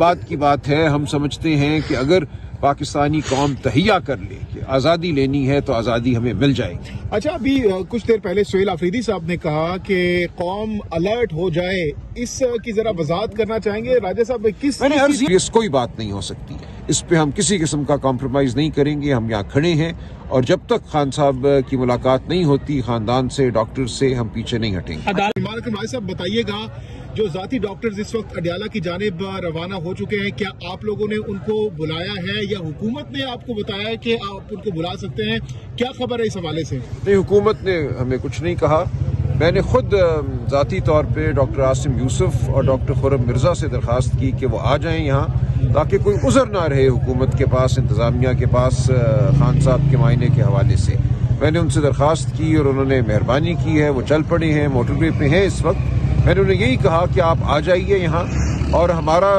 बात की बात है। हम समझते हैं कि अगर पाकिस्तानी कौम तहिया कर ले कि आज़ादी लेनी है तो आज़ादी हमें मिल जाएगी। अच्छा, अभी कुछ देर पहले सुहेल आफरीदी साहब ने कहा कि कौम अलर्ट हो जाए, इसकी जरा वजाहत करना चाहेंगे राजा साहब? मैंने अर्ज किया, कोई बात नहीं हो सकती, इस पे हम किसी किस्म का कॉम्प्रोमाइज़ नहीं करेंगे। हम यहाँ खड़े हैं और जब तक खान साहब की मुलाकात नहीं होती खानदान से, डॉक्टर से, हम पीछे नहीं हटेंगे। साहब बताइएगा, जो जाती डॉक्टर्स इस वक्त अडियाला की जानिब रवाना हो चुके हैं, क्या आप लोगों ने उनको बुलाया है या हुकूमत ने आपको बताया है कि आप उनको बुला सकते हैं? क्या खबर है इस हवाले से? नहीं, हुकूमत ने हमें कुछ नहीं कहा। मैंने खुद ज़ाती तौर पे डॉक्टर आसिम यूसुफ और डॉक्टर खुर्रम मिर्ज़ा से दरख्वास्त की कि वो आ जाएं यहाँ, ताकि कोई उज़र ना रहे हुकूमत के पास, इंतज़ामिया के पास खान साहब के मायने के हवाले से। मैंने उनसे दरख्वास्त की और उन्होंने मेहरबानी की है। वो चल पड़े हैं, मोटरवे पे हैं इस वक्त। मैंने उन्हें यही कहा कि आप आ जाइए यहाँ, और हमारा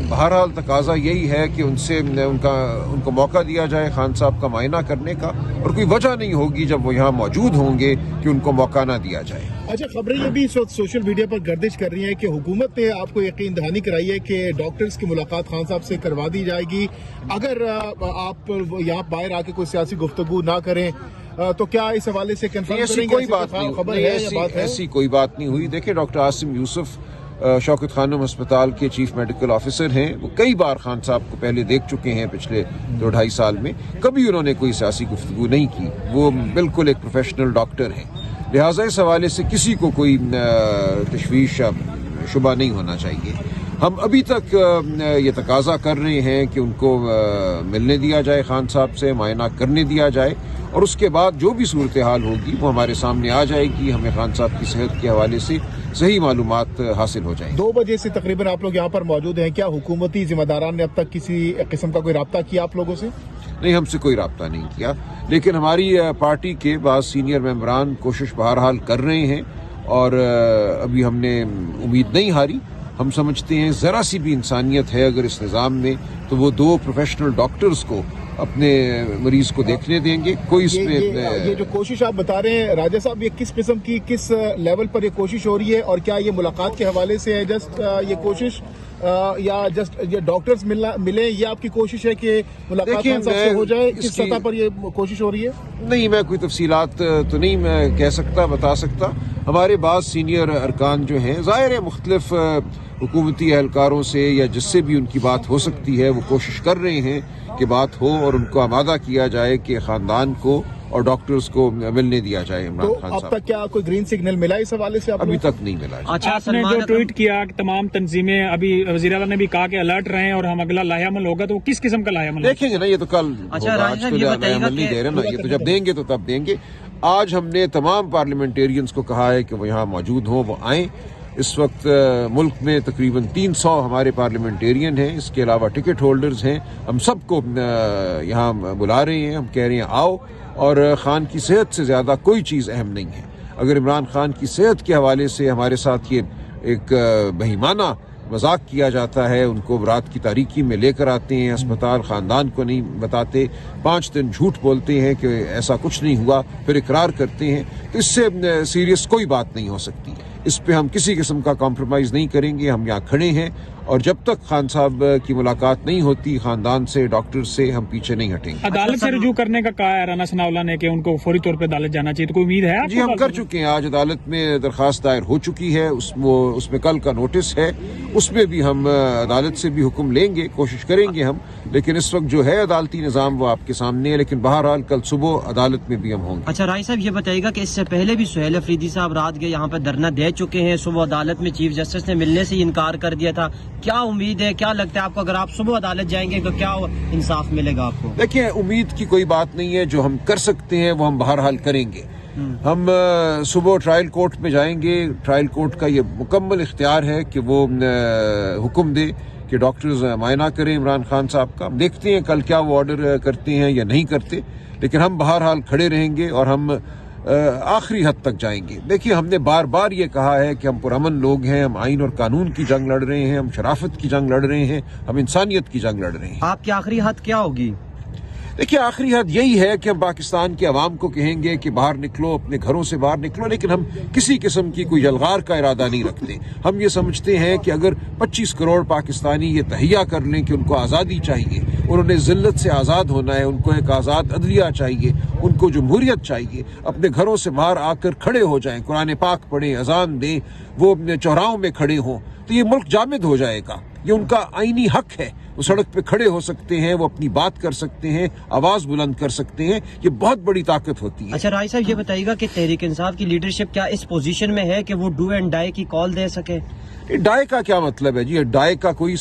बहरहाल तकाजा यही है कि उनसे उनको मौका दिया जाए खान साहब का मायना करने का, और कोई वजह नहीं होगी जब वो यहाँ मौजूद होंगे कि उनको मौका ना दिया जाए। अच्छा, खबरें ये भी इस वक्त सोशल मीडिया पर गर्दिश कर रही हैं कि हुकूमत ने आपको यकीन दहानी कराई है कि डॉक्टर्स की मुलाकात खान साहब से करवा दी जाएगी अगर आप यहाँ बाहर आके कोई सियासी गुफ्तगू ना करें। तो क्या इस हवाले से कंफर्म ऐसी कोई बात नहीं, खबर है या बात है? ऐसी कोई बात नहीं हुई। देखिए, डॉक्टर आसिम यूसुफ शौकत खानम अस्पताल के चीफ मेडिकल ऑफिसर हैं। वो कई बार खान साहब को पहले देख चुके हैं पिछले 2-2.5 साल में। कभी उन्होंने कोई सियासी गुफ्तगू नहीं की। वो बिल्कुल एक प्रोफेशनल डॉक्टर हैं, लिहाजा इस हवाले से किसी को कोई तशवीश या शुबा नहीं होना चाहिए। हम अभी तक ये तकाजा कर रहे हैं कि उनको मिलने दिया जाए खान साहब से, मायना करने दिया जाए, और उसके बाद जो भी सूरत हाल होगी वो हमारे सामने आ जाएगी। हमें खान साहब की सेहत के हवाले से सही मालूमात हासिल हो जाएंगी। 2 बजे से तकरीबन आप लोग यहाँ पर मौजूद हैं। क्या हुकूमती जिम्मेदारान ने अब तक किसी किस्म का कोई रब्ता किया आप लोगों से? नहीं, हमसे कोई रब्ता नहीं किया, लेकिन हमारी पार्टी के बाद सीनियर मेंबरान कोशिश बहरहाल कर रहे हैं, और अभी हमने उम्मीद नहीं हारी। हम समझते हैं ज़रा सी भी इंसानियत है अगर इस निज़ाम में, तो वो 2 प्रोफेशनल डॉक्टर्स को अपने मरीज को देखने देंगे। कोई इसमें ये जो कोशिश आप बता रहे हैं राजा साहब, ये किस किस्म की, किस लेवल पर ये कोशिश हो रही है, और क्या ये मुलाकात के हवाले से है जस्ट ये कोशिश, या जस्ट ये डॉक्टर्स मिले, ये आपकी कोशिश है कि मुलाकात खान साहब से हो जाए? किस सतह पर ये कोशिश हो रही है? नहीं, मैं कोई तफसीलात तो नहीं मैं कह सकता, बता सकता। हमारे बाद सीनियर अरकान जो हैं, ज़ाहिर है मुख्तलिफ हुकूमती एहलकारों से या जिससे भी उनकी बात हो सकती है, वो कोशिश कर रहे हैं कि बात हो और उनको आमादा किया जाए कि खानदान को और डॉक्टर्स को मिलने दिया जाए इमरान खान साहब। अब तक क्या कोई ग्रीन सिग्नल मिला इस हवाले से? अभी तक नहीं मिला। अच्छा, आपने जो ट्वीट किया कि तमाम तंजीमें, अभी वज़ीर आला ने भी कहा कि अलर्ट रहें और हम अगला लाहेअमल होगा, तो वो किस किस्म का लाहेअमल देखेंगे ना, ये तो कल अच्छा, आज तो लाहेअमल नहीं दे रहे ना, ये तो जब देंगे तो तब देंगे। आज हमने तमाम पार्लियामेंटेरियंस को कहा है कि वो यहाँ मौजूद हों, वो आएँ। इस वक्त मुल्क में तकरीबन 300 हमारे पार्लियामेंटेरियन हैं, इसके अलावा टिकट होल्डर्स हैं। हम सबको यहाँ बुला रहे हैं, हम कह रहे हैं आओ, और खान की सेहत से ज़्यादा कोई चीज़ अहम नहीं है। अगर इमरान खान की सेहत के हवाले से हमारे साथ ये एक बहिमाना मजाक किया जाता है, उनको रात की तारीकी में लेकर आते हैं अस्पताल, ख़ानदान को नहीं बताते, 5 दिन झूठ बोलते हैं कि ऐसा कुछ नहीं हुआ, फिर इकरार करते हैं, तो इससे सीरियस कोई बात नहीं हो सकती। इस पे हम किसी किस्म का कॉम्प्रोमाइज़ नहीं करेंगे। हम यहाँ खड़े हैं, और जब तक खान साहब की मुलाकात नहीं होती खानदान से, डॉक्टर से, हम पीछे नहीं हटेंगे। अदालत से रुजू करने का कहा है राना सनाउल्लाह ने कि उनको फौरी तौर पे अदालत जाना चाहिए, तो कोई उम्मीद है? जी, हम कर चुके हैं। आज अदालत में दरखास्त दायर हो चुकी है, उसमें कल का नोटिस है, उसमें भी हम अदालत से भी हुक्म लेंगे, कोशिश करेंगे हम। लेकिन इस वक्त जो है अदालती निज़ाम वो आपके सामने है, लेकिन बहरहाल कल सुबह अदालत में भी हम होंगे। अच्छा, राय साहब ये बताइएगा कि इससे पहले भी सुहेल अफरीदी साहब रात के यहाँ पर धरना दे चुके हैं, सुबह अदालत में चीफ जस्टिस ने मिलने से इनकार कर दिया था। क्या उम्मीद है, क्या लगता है आपको, अगर आप सुबह अदालत जाएंगे तो क्या इंसाफ मिलेगा आपको? देखिए, उम्मीद की कोई बात नहीं है, जो हम कर सकते हैं वो हम बहरहाल करेंगे। हम सुबह ट्रायल कोर्ट में जाएंगे। ट्रायल कोर्ट का ये मुकम्मल इख्तियार है कि वो हुक्म दे कि डॉक्टर्स मायना करें इमरान खान साहब का। देखते हैं कल क्या वो ऑर्डर करते हैं या नहीं करते, लेकिन हम बहरहाल खड़े रहेंगे और हम आखिरी हद तक जाएंगे। देखिए, हमने बार बार ये कहा है कि हम पुरअमन लोग हैं, हम आइन और कानून की जंग लड़ रहे हैं, हम शराफत की जंग लड़ रहे हैं, हम इंसानियत की जंग लड़ रहे हैं। आपकी आखिरी हद क्या होगी? देखिए आखिरी हद यही है कि हम पाकिस्तान के अवाम को कहेंगे कि बाहर निकलो, अपने घरों से बाहर निकलो, लेकिन हम किसी किस्म की कोई जलगार का इरादा नहीं रखते। हम ये समझते हैं कि अगर 25 करोड़ पाकिस्तानी ये तहिया कर लें कि उनको आज़ादी चाहिए, उन्होंने जिल्लत से आज़ाद होना है, उनको एक आज़ाद अदलिया चाहिए, उनको जमहूरियत चाहिए, अपने घरों से बाहर आकर खड़े हो जाएं, कुरान पाक पढ़ें, अजान दें, वो अपने चौराहों में खड़े हों, तो ये मुल्क जामिद हो जाएगा। ये उनका आईनी हक है, वो सड़क पे खड़े हो सकते हैं, वो अपनी बात कर सकते हैं, आवाज बुलंद कर सकते हैं, ये बहुत बड़ी ताकत होती है। अच्छा राय साहब, ये बताइएगा कि तहरीक इंसाफ की लीडरशिप क्या इस पोजीशन में है कि वो डू एंड डाई की कॉल दे सके? डाई का क्या मतलब है जी? ये डाई का कोई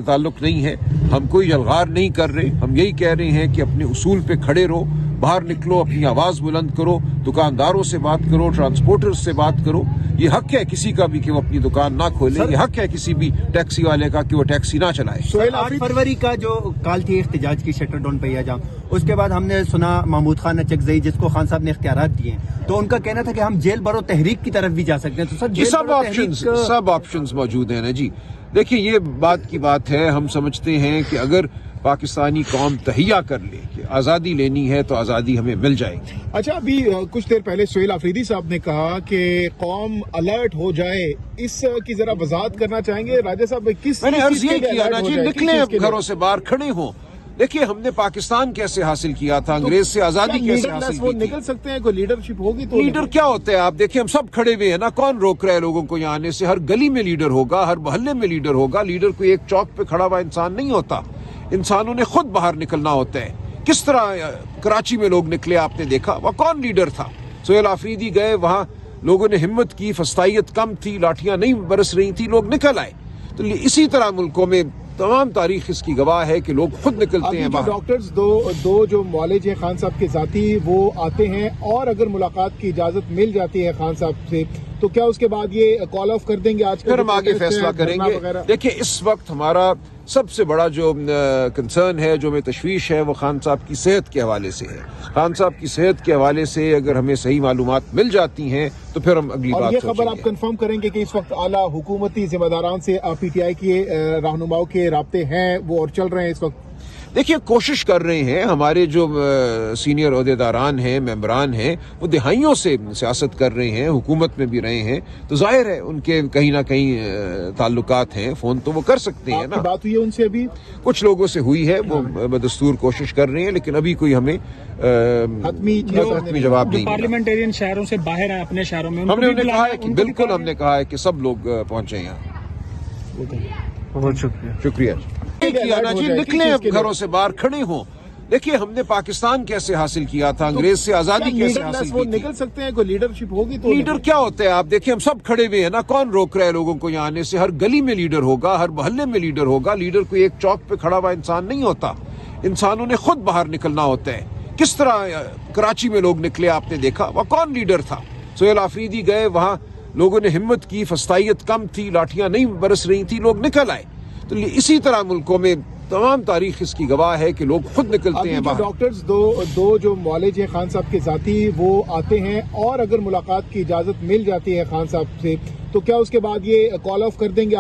ताल्लुक नहीं है। हम कोई जलगार नहीं कर रहे, हम यही कह रहे हैं कि अपने उसूल पे खड़े रहो, बाहर निकलो, अपनी आवाज बुलंद करो, दुकानदारों से बात करो, ट्रांसपोर्टर्स से बात करो। ये हक है किसी का भी कि वो अपनी दुकान ना खोले, ये हक है किसी भी टैक्सी वाले का कि वो टैक्सी ना चलाए। 8 फरवरी का जो काल थी एहतजाज की शटर डाउन पहिया जाम, उसके बाद हमने सुना महमूद खान अचकजई, जिसको खान साहब ने इख्तियारात दिए, तो उनका कहना था कि हम जेल भरो तहरीक की तरफ भी जा सकते हैं। तो सर सब ऑप्शंस मौजूद हैं ना जी। देखिए ये बात की बात है, हम समझते हैं कि अगर पाकिस्तानी कौम तहिया कर ले कि आज़ादी लेनी है तो आज़ादी हमें मिल जाएगी। अच्छा, अभी कुछ देर पहले सुहेल आफरीदी साहब ने कहा कि कौम अलर्ट हो जाए, इसकी जरा वजाहत करना चाहेंगे राजा साहब? किस मैंने अर्ज ये किया ना जी, निकले किस चीज़ के लिए? घरों से बाहर खड़े हों। देखिए हमने पाकिस्तान कैसे हासिल किया था, अंग्रेज से आज़ादी क्या कैसे लीडरलेस हासिल वो की थी? निकल सकते हैं? कोई लीडरशिप होगी तो लीडर क्या होते हैं आप देखिए, हम सब खड़े हुए हैं ना, कौन रोक रहा है लोगों को यहाँ आने से? हर गली में लीडर होगा, हर मोहल्ले में लीडर होगा। लीडर कोई एक चौक पे खड़ा हुआ इंसान नहीं होता, इंसानों ने खुद बाहर निकलना होता है। किस तरह कराची में लोग निकले आपने देखा, वह कौन लीडर था? सुहेल आफरीदी गए, वहां लोगों ने हिम्मत की, फस्तायत कम थी, लाठियां नहीं बरस रही थी, लोग निकल आए। तो इसी तरह मुल्कों में तमाम तारीख इसकी गवाह है कि लोग खुद निकलते हैं बाहर। डॉक्टर्स दो जो मौलेज हैं खान साहब के साथी, वो आते हैं, और अगर मुलाकात की इजाजत मिल जाती है खान साहब से तो क्या उसके बाद ये कॉल ऑफ कर देंगे? आज फिर हम आगे फैसला करेंगे। देखिए इस वक्त हमारा सबसे बड़ा जो कंसर्न है, जो हमें तशवीश है, वो खान साहब की सेहत के हवाले से है। खान साहब की सेहत के हवाले से अगर हमें सही मालूमात मिल जाती हैं तो फिर हम अगली बात ये खबर आप कंफर्म करेंगे कि इस वक्त आला हुकूमती जिम्मेदारान से PTI के रहनुमाओं के राब्ते हैं वो और चल रहे हैं इस वक्त? देखिए कोशिश कर रहे हैं, हमारे जो सीनियर ओहदेदारान हैं, मेंबरान हैं, वो दिहाइयों से सियासत कर रहे हैं, हुकूमत में भी रहे हैं, तो जाहिर है उनके कहीं ना कहीं ताल्लुकात हैं। फोन तो वो कर सकते हैं ना। बात हुई है उनसे? अभी कुछ लोगों से हुई है, वो बदस्तूर कोशिश कर रहे हैं, लेकिन अभी कोई हमें हतमी जवाब नहीं। पार्लियामेंटेरियन शहरों से बाहर है, अपने शहरों में हमने उन्हें कहा है कि बिल्कुल, हमने कहा है कि सब लोग पहुंचे यहाँ। बहुत शुक्रिया। शुक्रिया किया ना जी, निकले घरों से बाहर खड़े हों। देखिए हमने पाकिस्तान कैसे हासिल किया था, अंग्रेज से आज़ादी कैसे हासिल की थी? निकल सकते हैं? कोई लीडरशिप होगी तो? लीडर क्या होते हैं आप देखिए, हम सब खड़े हुए हैं ना, कौन रोक रहा है लोगों को यहाँ आने से? हर गली में लीडर होगा, हर मोहल्ले में लीडर होगा। लीडर कोई एक चौक पे खड़ा हुआ इंसान नहीं होता, इंसानों ने खुद बाहर निकलना होता है। किस तरह कराची में लोग निकले आपने देखा, वह कौन लीडर था? सुहेल आफरीदी गए, वहां लोगों ने हिम्मत की, फस्तायत कम थी, लाठियां नहीं बरस रही थी, लोग निकल आए। तो इसी तरह मुल्कों में तमाम तारीख इसकी गवाह है कि लोग खुद निकलते हैं बाहर। डॉक्टर्स दो जो मौलेज हैं खान साहब के साथी, वो आते हैं, और अगर मुलाकात की इजाजत मिल जाती है खान साहब से तो क्या उसके बाद ये कॉल ऑफ कर देंगे?